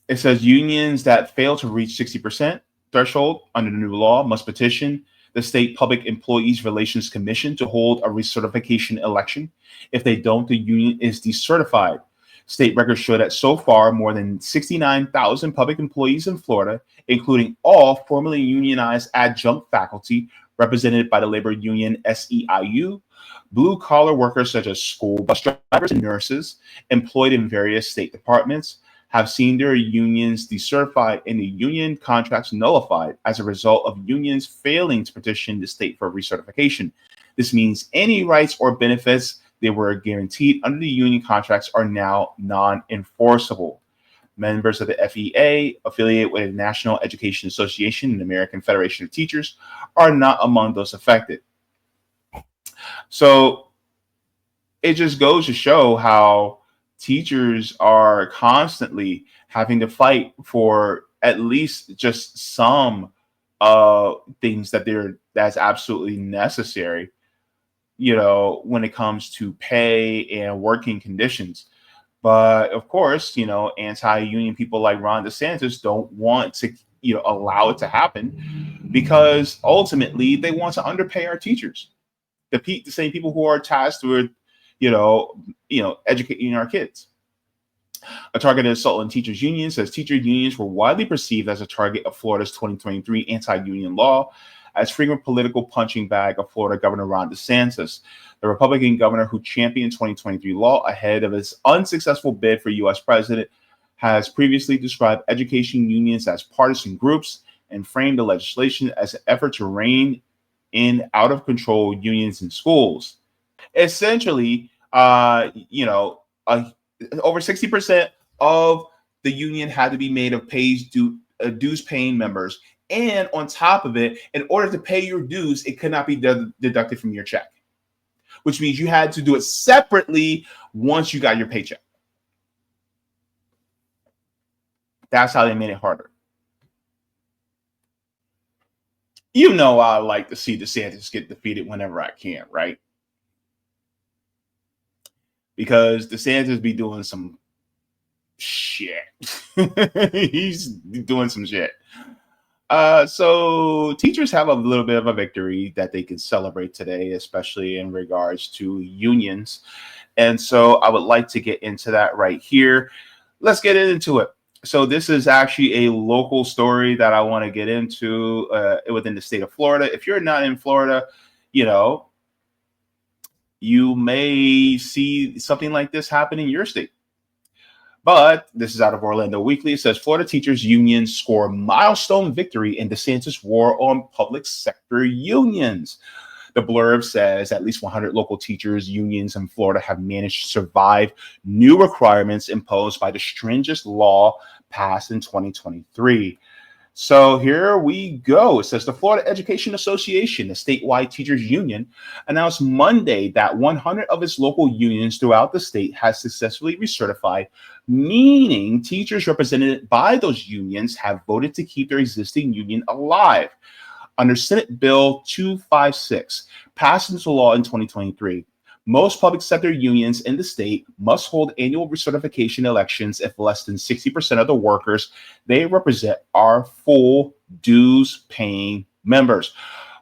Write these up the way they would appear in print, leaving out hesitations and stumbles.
It says unions that fail to reach 60% threshold under the new law must petition the State Public Employees Relations Commission to hold a recertification election. If they don't, the union is decertified. State records show that so far, more than 69,000 public employees in Florida, including all formerly unionized adjunct faculty represented by the labor union SEIU, blue-collar workers such as school bus drivers and nurses employed in various state departments, have seen their unions decertified and the union contracts nullified as a result of unions failing to petition the state for recertification. This means any rights or benefits they were guaranteed under the union contracts are now non-enforceable. Members of the FEA, affiliated with the National Education Association and the American Federation of Teachers, are not among those affected. So it just goes to show how teachers are constantly having to fight for at least just some things that's absolutely necessary, when it comes to pay and working conditions. But of course, anti-union people like Ron DeSantis don't want to, allow it to happen, because ultimately they want to underpay our teachers, the same people who are tasked with, educating our kids. A targeted assault on teachers' unions says teacher unions were widely perceived as a target of Florida's 2023 anti-union law, as frequent political punching bag of Florida Governor Ron DeSantis, the Republican governor who championed 2023 law ahead of his unsuccessful bid for U.S. president, has previously described education unions as partisan groups and framed the legislation as an effort to rein in out-of-control unions in schools. Essentially, over 60% of the union had to be made of dues-paying members. And on top of it, in order to pay your dues, it could not be deducted from your check, which means you had to do it separately once you got your paycheck. That's how they made it harder. I like to see DeSantis get defeated whenever I can, right? Because DeSantis be doing some shit. He's doing some shit. So teachers have a little bit of a victory that they can celebrate today, especially in regards to unions. And so I would like to get into that right here. Let's get into it. So this is actually a local story that I want to get into within the state of Florida. If you're not in Florida, you may see something like this happen in your state. But this is out of Orlando Weekly. It says Florida teachers unions score milestone victory in DeSantis war on public sector unions. The blurb says at least 100 local teachers unions in Florida have managed to survive new requirements imposed by the stringent law passed in 2023. So here we go. It says the Florida Education Association, the statewide teachers union, announced Monday that 100 of its local unions throughout the state has successfully recertified, meaning teachers represented by those unions have voted to keep their existing union alive. Under Senate Bill 256, passed into law in 2023, most public sector unions in the state must hold annual recertification elections if less than 60% of the workers they represent are full dues-paying members.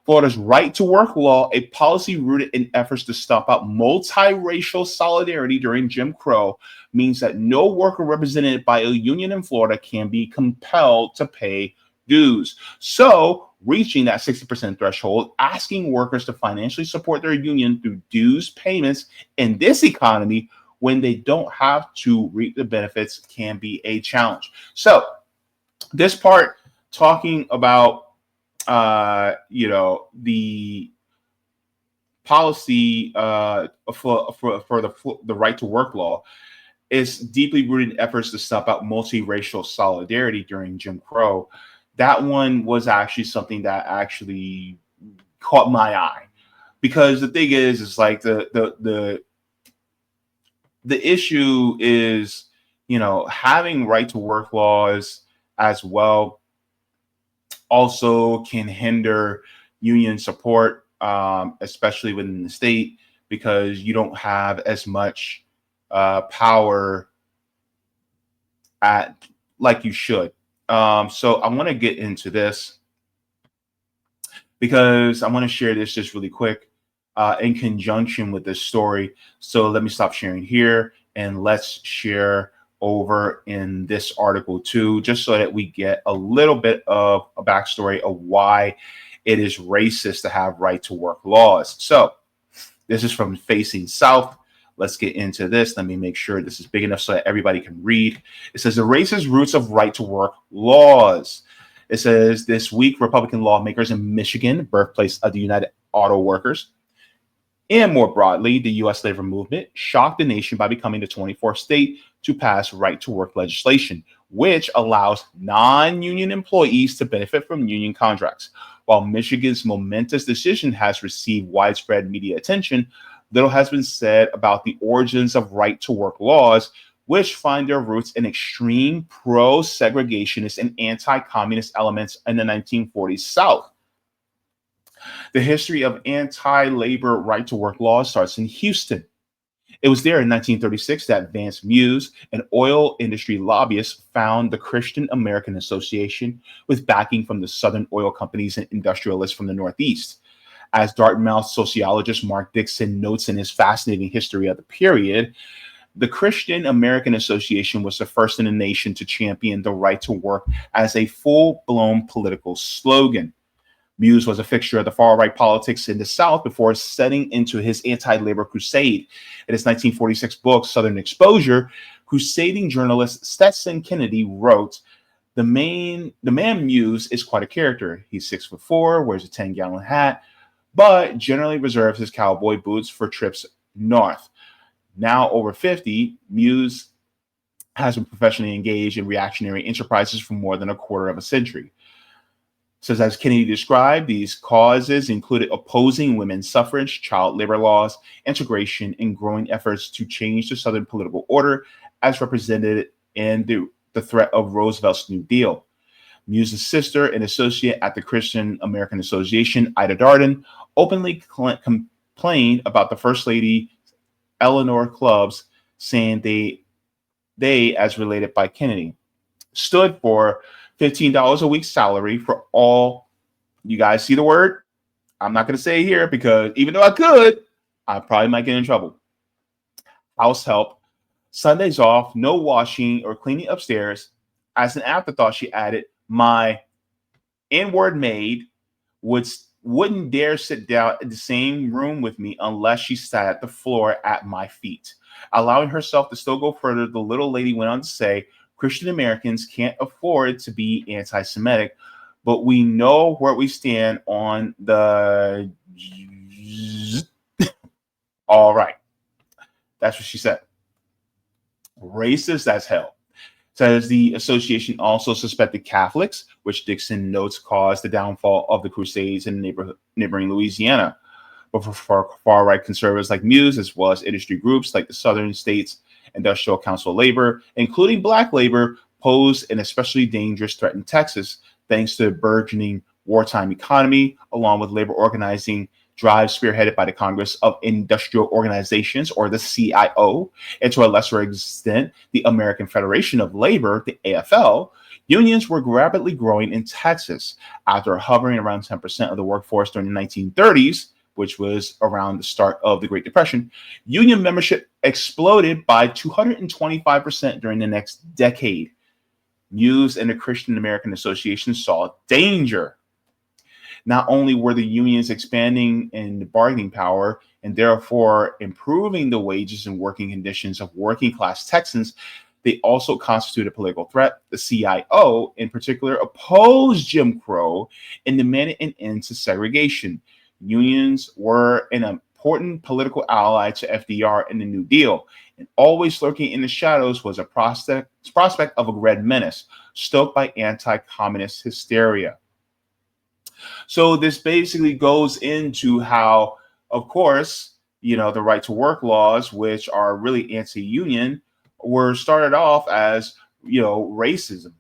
Florida's right to work law, a policy rooted in efforts to stomp out multiracial solidarity during Jim Crow, means that no worker represented by a union in Florida can be compelled to pay dues. So, reaching that 60% threshold, asking workers to financially support their union through dues payments in this economy when they don't have to reap the benefits can be a challenge. So, this part talking about the policy for the right to work law is deeply rooted in efforts to stop out multiracial solidarity during Jim Crow. That one was actually something that actually caught my eye, because the thing is like the issue is, having right to work laws as well also can hinder union support, especially within the state, because you don't have as much power at like you should. So I want to get into this because I want to share this just really quick in conjunction with this story. So let me stop sharing here and let's share over in this article too, just so that we get a little bit of a backstory of why it is racist to have right to work laws. So this is from Facing South. Let's get into this. Let me make sure this is big enough so that everybody can read. It says the racist roots of right to work laws. It says this week, Republican lawmakers in Michigan, birthplace of the United Auto Workers, and more broadly, the U.S. labor movement, shocked the nation by becoming the 24th state to pass right to work legislation, which allows non-union employees to benefit from union contracts. While Michigan's momentous decision has received widespread media attention, little has been said about the origins of right to work laws, which find their roots in extreme pro-segregationist and anti-communist elements in the 1940s South. The history of anti-labor right to work laws starts in Houston. It was there in 1936 that Vance Muse, an oil industry lobbyist, found the Christian American Association with backing from the Southern oil companies and industrialists from the Northeast. As Dartmouth sociologist Mark Dixon notes in his fascinating history of the period, the Christian American Association was the first in the nation to champion the right to work as a full-blown political slogan. Muse was a fixture of the far-right politics in the South before setting into his anti-labor crusade. In his 1946 book, Southern Exposure, crusading journalist Stetson Kennedy wrote, the man Muse is quite a character. He's 6'4", wears a 10-gallon hat, but generally reserves his cowboy boots for trips north. Now over 50, Muse has been professionally engaged in reactionary enterprises for more than a quarter of a century. Says, as Kennedy described, these causes included opposing women's suffrage, child labor laws, integration, and growing efforts to change the Southern political order as represented in the threat of Roosevelt's New Deal. Muse's sister and associate at the Christian American Association, Ida Darden, openly complained about the First Lady Eleanor Clubs, saying they, as related by Kennedy, stood for $15 a week salary for all. You guys see the word? I'm not going to say it here because even though I could, I probably might get in trouble. House help, Sundays off, no washing or cleaning upstairs. As an afterthought, she added, my N-word maid wouldn't dare sit down in the same room with me unless she sat at the floor at my feet. Allowing herself to still go further, the little lady went on to say, Christian Americans can't afford to be anti-Semitic, but we know where we stand on the... All right. That's what she said. Racist as hell. Says the association also suspected Catholics, which Dixon notes caused the downfall of the Crusades in neighboring Louisiana. But for far-right conservatives like Muse, as well as industry groups like the Southern States Industrial Council of Labor, including Black labor, posed an especially dangerous threat in Texas, thanks to the burgeoning wartime economy, along with labor organizing drives spearheaded by the Congress of Industrial Organizations, or the CIO, and to a lesser extent, the American Federation of Labor, the AFL. Unions were rapidly growing in Texas. After hovering around 10% of the workforce during the 1930s, which was around the start of the Great Depression, union membership exploded by 225% during the next decade. Muse and the Christian American Association saw danger. Not only were the unions expanding in bargaining power and therefore improving the wages and working conditions of working class Texans, they also constituted a political threat. The CIO, in particular, opposed Jim Crow and demanded an end to segregation. Unions were an important political ally to FDR in the New Deal, and always lurking in the shadows was a prospect of a red menace, stoked by anti-communist hysteria. So this basically goes into how, of course, the right to work laws, which are really anti-union, were started off as, racism.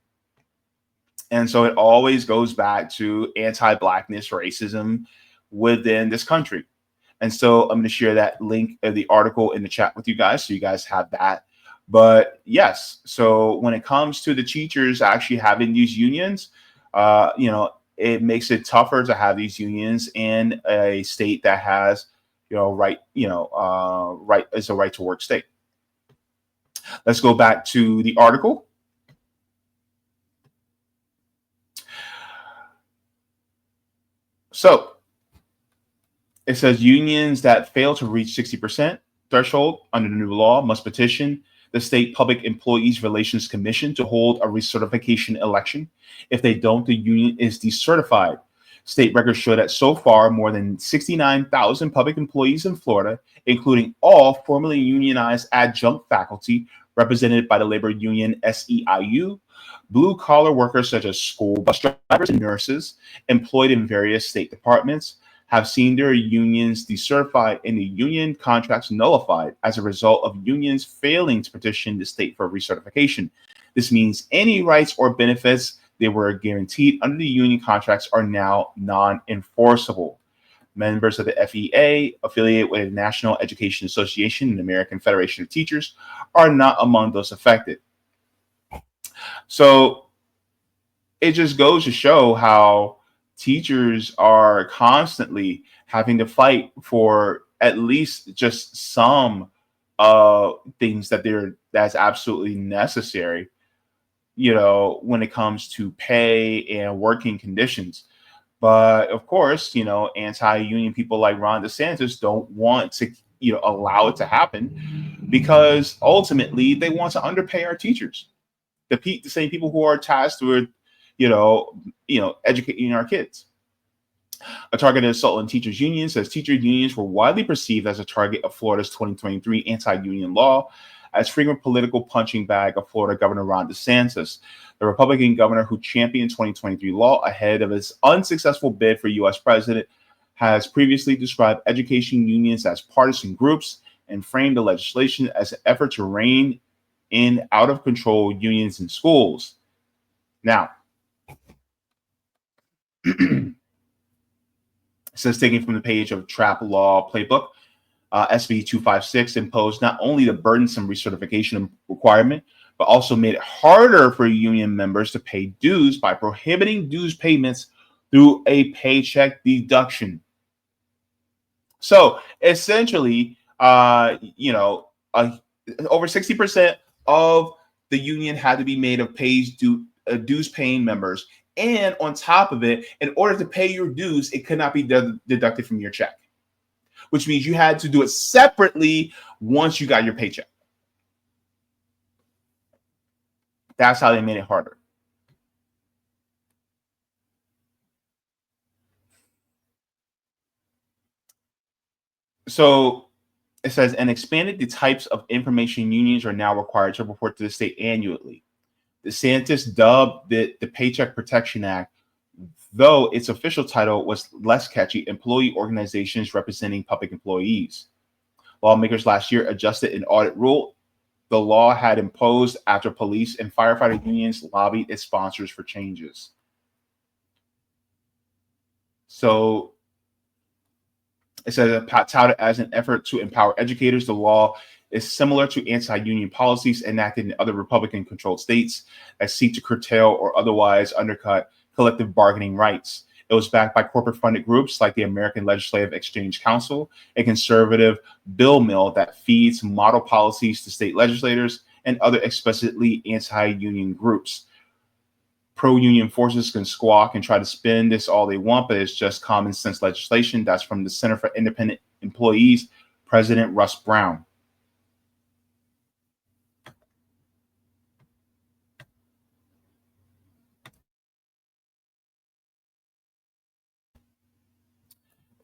And so it always goes back to anti-Blackness racism within this country. And so I'm going to share that link of the article in the chat with you guys, so you guys have that But yes, so when it comes to the teachers actually having these unions, it makes it tougher to have these unions in a state that has, right is a right to work state. Let's go back to the article. So it says unions that fail to reach 60% threshold under the new law must petition the State Public Employees Relations Commission to hold a recertification election. If they don't, the union is decertified. State records show that so far, more than 69,000 public employees in Florida, including all formerly unionized adjunct faculty represented by the labor union SEIU, blue-collar workers such as school bus drivers and nurses employed in various state departments, have seen their unions decertified and the union contracts nullified as a result of unions failing to petition the state for recertification. This means any rights or benefits they were guaranteed under the union contracts are now non-enforceable. Members of the FEA, affiliated with the National Education Association and American Federation of Teachers, are not among those affected. So it just goes to show how teachers are constantly having to fight for at least just some things that's absolutely necessary, when it comes to pay and working conditions. But of course, anti-union people like Ron DeSantis don't want to, allow it to happen, because ultimately they want to underpay our teachers, the same people who are tasked with, educating our kids. A targeted assault on teachers' unions says teacher unions were widely perceived as a target of Florida's 2023 anti-union law as frequent political punching bag of Florida Governor Ron DeSantis, the Republican governor who championed 2023 law ahead of his unsuccessful bid for U.S. president, has previously described education unions as partisan groups and framed the legislation as an effort to rein in out-of-control unions in schools. Now, it says, taking from the page of Trap Law Playbook, SB 256 imposed not only the burdensome recertification requirement, but also made it harder for union members to pay dues by prohibiting dues payments through a paycheck deduction. So essentially, over 60% of the union had to be made of dues paying members. And on top of it, in order to pay your dues, it could not be deducted from your check, which means you had to do it separately once you got your paycheck. That's how they made it harder. So it says, and expanded the types of information unions are now required to report to the state annually. DeSantis dubbed the Paycheck Protection Act, though its official title was less catchy, Employee Organizations Representing Public Employees. Lawmakers last year adjusted an audit rule the law had imposed after police and firefighter unions lobbied its sponsors for changes. So it says, touted as an effort to empower educators, the law is similar to anti-union policies enacted in other Republican-controlled states that seek to curtail or otherwise undercut collective bargaining rights. It was backed by corporate-funded groups like the American Legislative Exchange Council, a conservative bill mill that feeds model policies to state legislators and other explicitly anti-union groups. Pro-union forces can squawk and try to spin this all they want, but it's just common sense legislation. That's from the Center for Independent Employees, President Russ Brown.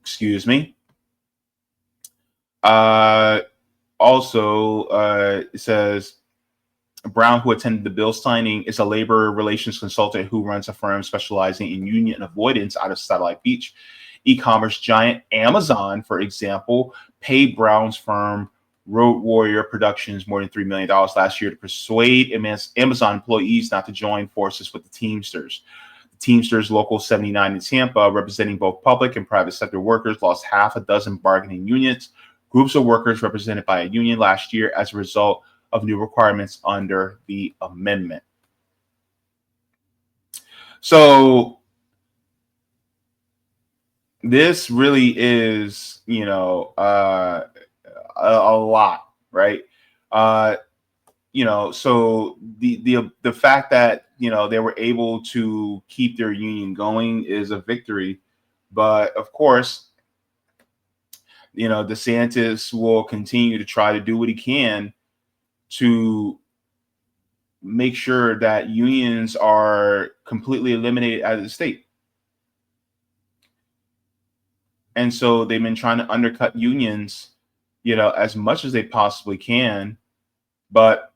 Excuse me. It says, Brown, who attended the bill signing, is a labor relations consultant who runs a firm specializing in union avoidance out of Satellite Beach. E-commerce giant Amazon, for example, paid Brown's firm Road Warrior Productions more than $3 million last year to persuade Amazon employees not to join forces with the Teamsters. The Teamsters Local 79 in Tampa, representing both public and private sector workers, lost half a dozen bargaining units, groups of workers represented by a union last year as a result of new requirements under the amendment. So this really is, a lot, right? So the fact that they were able to keep their union going is a victory, but of course, DeSantis will continue to try to do what he can to make sure that unions are completely eliminated out of the state. And so they've been trying to undercut unions, as much as they possibly can. But,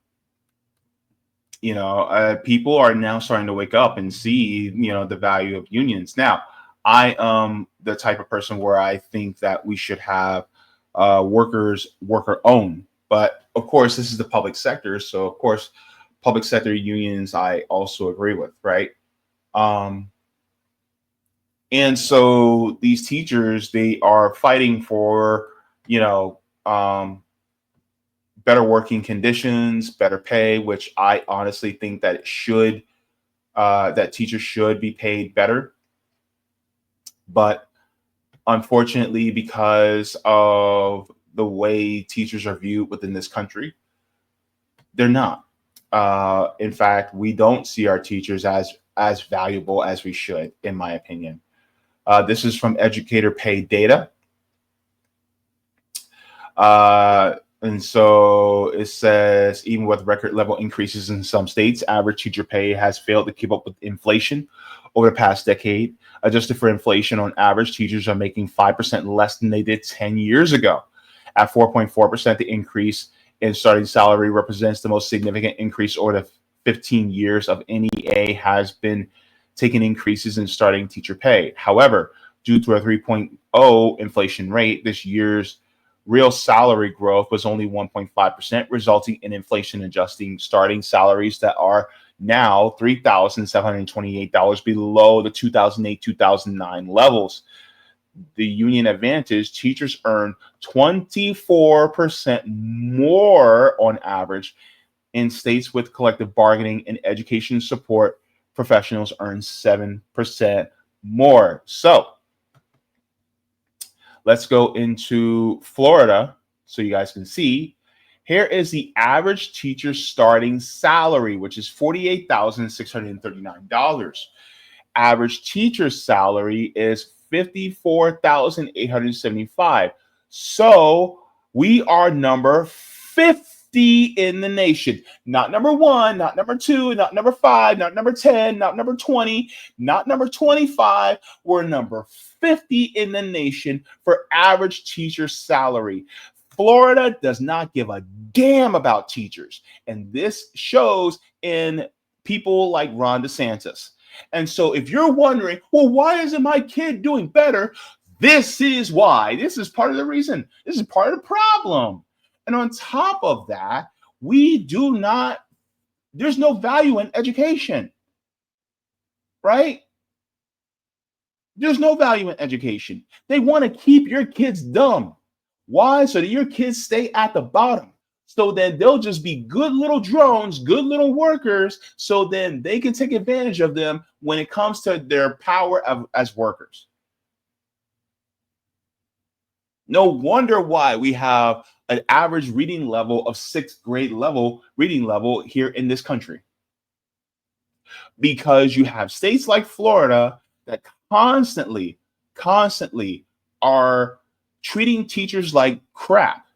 people are now starting to wake up and see, the value of unions. Now, I am the type of person where I think that we should have worker owned. But of course, this is the public sector. So, of course, public sector unions, I also agree with, right? And so these teachers, they are fighting for, better working conditions, better pay, which I honestly think that that teachers should be paid better. But unfortunately, because of the way teachers are viewed within this country, they're not. In fact, we don't see our teachers as valuable as we should, in my opinion. This is from Educator Pay Data. And so it says, even with record level increases in some states, average teacher pay has failed to keep up with inflation over the past decade. Adjusted for inflation, on average, teachers are making 5% less than they did 10 years ago. At 4.4%, the increase in starting salary represents the most significant increase over the 15 years of NEA has been taking increases in starting teacher pay. However, due to a 3.0 inflation rate, this year's real salary growth was only 1.5%, resulting in inflation adjusting starting salaries that are now $3,728 below the 2008-2009 levels. The union advantage, teachers earn 24% more on average. In states with collective bargaining and education support, professionals earn 7% more. So let's go into Florida so you guys can see. Here is the average teacher starting salary, which is $48,639. Average teacher salary is $54,875. So we are number 50 in the nation. Not number 1, not number 2, not number 5, not number 10, not number 20, not number 25. We're number 50 in the nation for average teacher salary. Florida does not give a damn about teachers. And this shows in people like Ron DeSantis. And so if you're wondering, well, why isn't my kid doing better? This is why. This is part of the reason. This is part of the problem. And on top of that, there's no value in education, right? There's no value in education. They want to keep your kids dumb. Why? So that your kids stay at the bottom. So then they'll just be good little drones, good little workers. So then they can take advantage of them when it comes to their power as workers. No wonder why we have an average reading level of 6th grade level reading level here in this country. Because you have states like Florida that constantly are treating teachers like crap.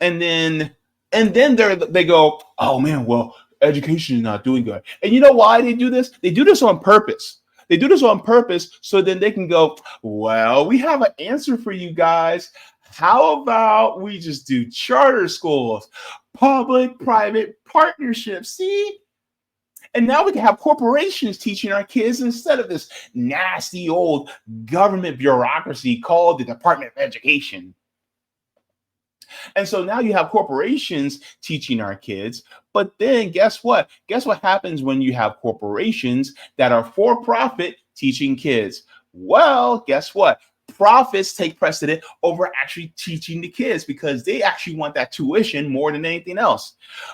And then they go, oh man, well, education is not doing good. And you know why they do this? They do this on purpose. They do this on purpose so then they can go, well, we have an answer for you guys. How about we just do charter schools, public-private partnerships? See? And now we can have corporations teaching our kids instead of this nasty old government bureaucracy called the Department of Education. And so now you have corporations teaching our kids. But then guess what? Guess what happens when you have corporations that are for profit teaching kids? Well, guess what? profits take precedent over actually teaching the kids because they actually want that tuition more than anything else.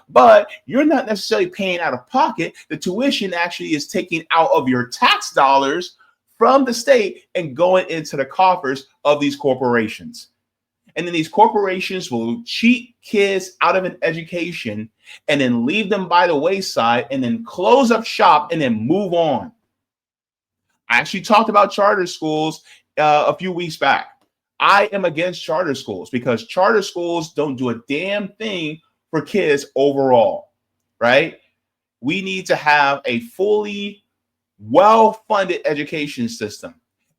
But you're not necessarily paying out of pocket. The tuition actually is taken out of your tax dollars from the state and going into the coffers of these corporations. And then these corporations will cheat kids out of an education and then leave them by the wayside and then close up shop and then move on. I actually talked about charter schools a few weeks back. I am against charter schools because charter schools don't do a damn thing for kids overall, right? We need to have a fully well-funded education system.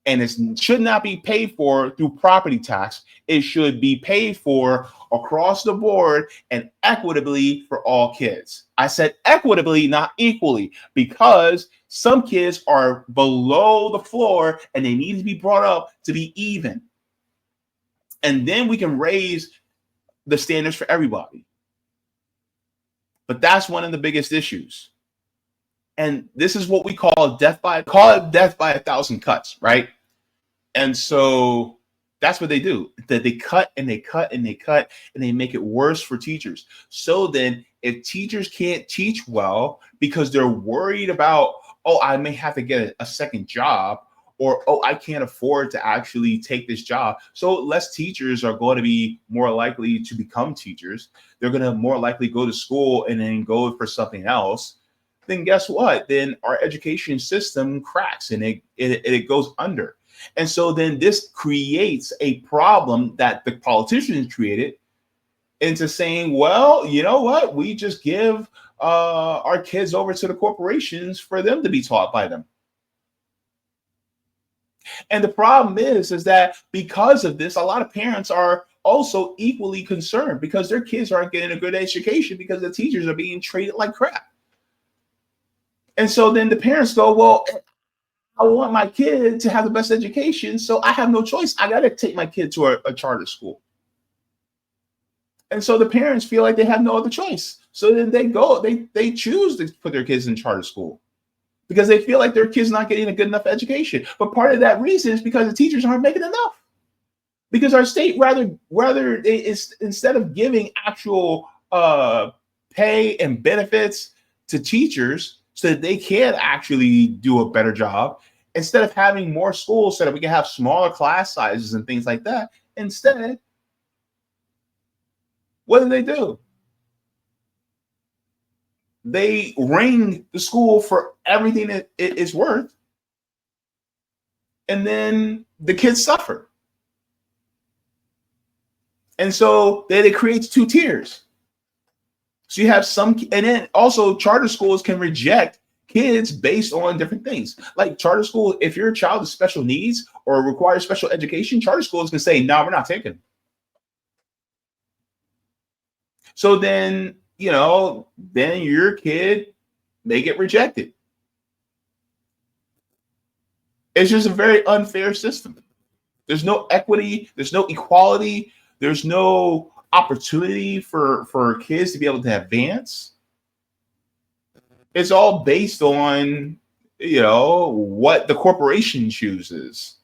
And it should not be paid for through property tax. It should be paid for across the board and equitably for all kids. I said equitably, not equally, because some kids are below the floor and they need to be brought up to be even. And then we can raise the standards for everybody. But that's one of the biggest issues. And this is what we call death by a thousand cuts, right? And so that's what they do. That they cut and they cut and they cut and they make it worse for teachers. So then if teachers can't teach well because they're worried about, oh, I may have to get a second job, or, oh, I can't afford to actually take this job. So less teachers are going to be more likely to become teachers. They're going to more likely go to school and then go for something else. Then guess what? Then our education system cracks and it goes under. And so then this creates a problem that the politicians created into saying, well, you know what? We just give our kids over to the corporations for them to be taught by them. And the problem is that because of this, a lot of parents are also equally concerned because their kids aren't getting a good education because the teachers are being treated like crap. And so then the parents go, well, I want my kid to have the best education, so I have no choice. I got to take my kid to a charter school. And so the parents feel like they have no other choice. So then they choose to put their kids in charter school because they feel like their kid's not getting a good enough education. But part of that reason is because the teachers aren't making enough. Because our state instead of giving actual pay and benefits to teachers so that they can actually do a better job, instead of having more schools so that we can have smaller class sizes and things like that, instead, what do? They ring the school for everything that it is worth, and then the kids suffer. And so then it creates two tiers. So you have some, and then also charter schools can reject kids based on different things. Like charter school, if your child is special needs or requires special education, charter schools can say, no, we're not taking them. So then, then your kid may get rejected. It's just a very unfair system. There's no equity. There's no equality. There's no opportunity for kids to be able to advance. It's all based on, what the corporation chooses.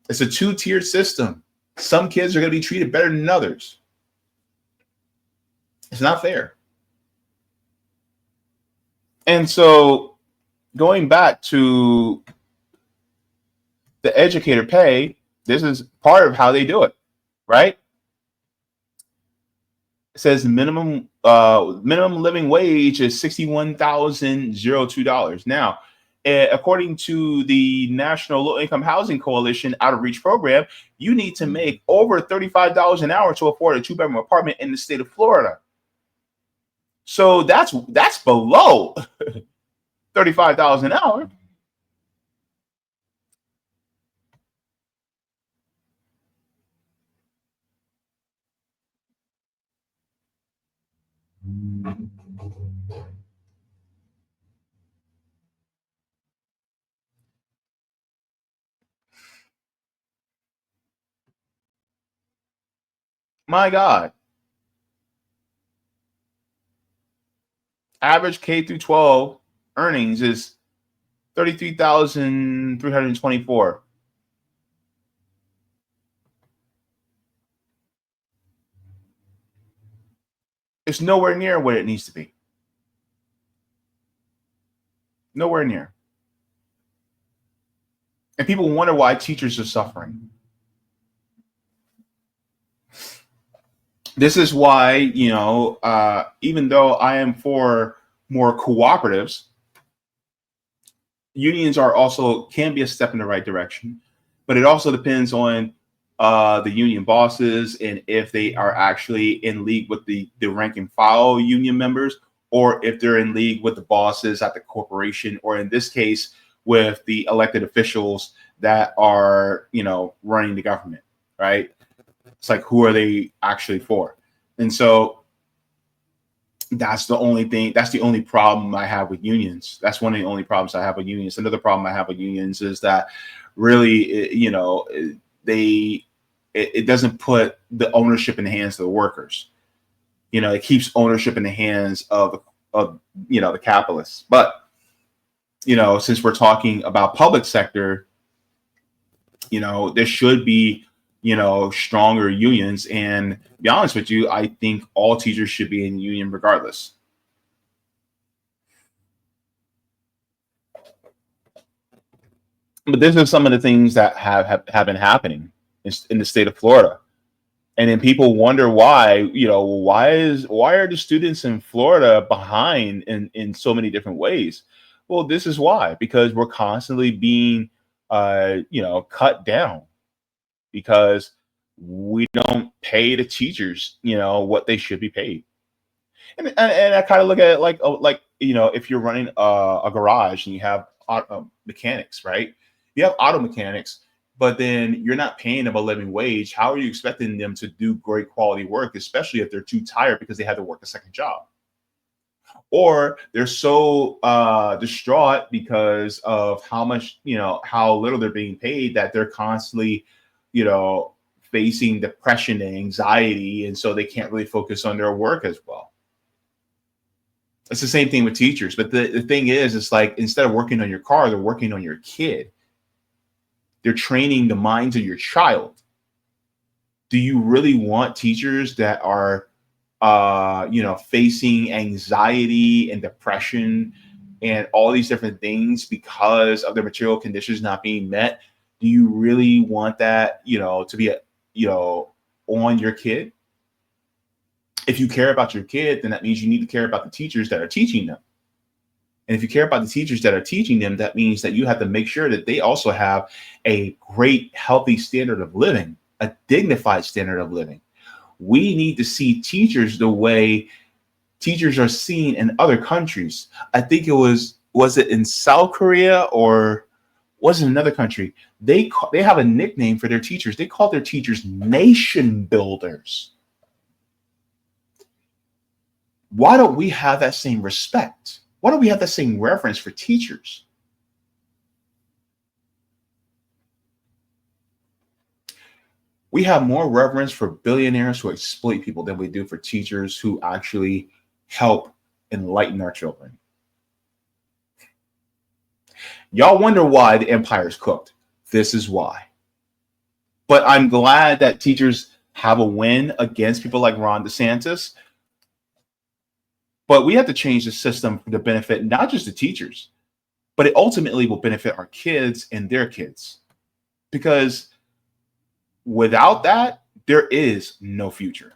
It's a two-tiered system. Some kids are going to be treated better than others. It's not fair. And so going back to the educator pay, this is part of how they do it, right? It says minimum living wage is $61,002. Now, according to the National Low Income Housing Coalition Out of Reach program, you need to make over $35 an hour to afford a two-bedroom apartment in the state of Florida. So that's below $35 an hour. My God. Average K through 12 earnings is $33,324. It's nowhere near what it needs to be. Nowhere near. And people wonder why teachers are suffering. This is why, even though I am for more cooperatives, unions are also can be a step in the right direction, but it also depends on the union bosses and if they are actually in league with the rank and file union members, or if they're in league with the bosses at the corporation, or in this case, with the elected officials that are, running the government, right? It's like, who are they actually for? And so that's the only problem I have with unions. That's one of the only problems I have with unions. Another problem I have with unions is that really, it doesn't put the ownership in the hands of the workers. It keeps ownership in the hands of the capitalists. But, since we're talking about public sector, there should be, stronger unions. And to be honest with you, I think all teachers should be in union regardless. But these are some of the things that have been happening in the state of Florida. And then people wonder why, why are the students in Florida behind in so many different ways? Well, this is why, because we're constantly being, cut down, because we don't pay the teachers, what they should be paid. And I kind of look at it like, if you're running a garage and you have mechanics, right? You have auto mechanics, but then you're not paying them a living wage. How are you expecting them to do great quality work, especially if they're too tired because they had to work a second job? Or they're so distraught because of how much, how little they're being paid, that they're constantly, facing depression and anxiety. And so they can't really focus on their work as well. It's the same thing with teachers. But the thing is, it's like, instead of working on your car, they're working on your kid. They're training the minds of your child. Do you really want teachers that are, facing anxiety and depression and all these different things because of their material conditions not being met? Do you really want that, to be, on your kid? If you care about your kid, then that means you need to care about the teachers that are teaching them. And if you care about the teachers that are teaching them, that means that you have to make sure that they also have a great, healthy standard of living, a dignified standard of living. We need to see teachers the way teachers are seen in other countries. I think it was it in South Korea, or was it another country? They have a nickname for their teachers. They call their teachers nation builders. Why don't we have that same respect? Why don't we have that same reverence for teachers? We have more reverence for billionaires who exploit people than we do for teachers who actually help enlighten our children. Y'all wonder why the empire is cooked. This is why. But I'm glad that teachers have a win against people like Ron DeSantis. But we have to change the system to benefit not just the teachers, but it ultimately will benefit our kids and their kids. Because without that, there is no future.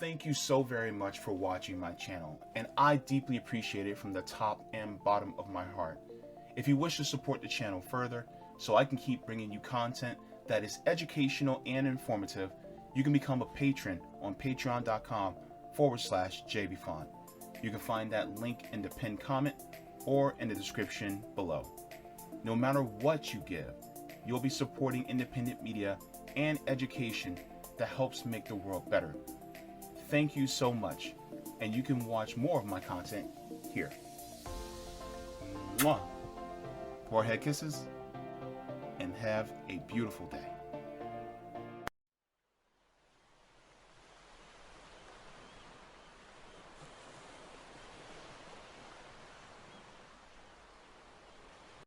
Thank you so very much for watching my channel, and I deeply appreciate it from the top and bottom of my heart. If you wish to support the channel further, so I can keep bringing you content that is educational and informative, you can become a patron on patreon.com/Jaybefaunt. You can find that link in the pinned comment or in the description below. No matter what you give, you'll be supporting independent media and education that helps make the world better. Thank you so much, and you can watch more of my content here. Mwah. Forehead kisses, and have a beautiful day.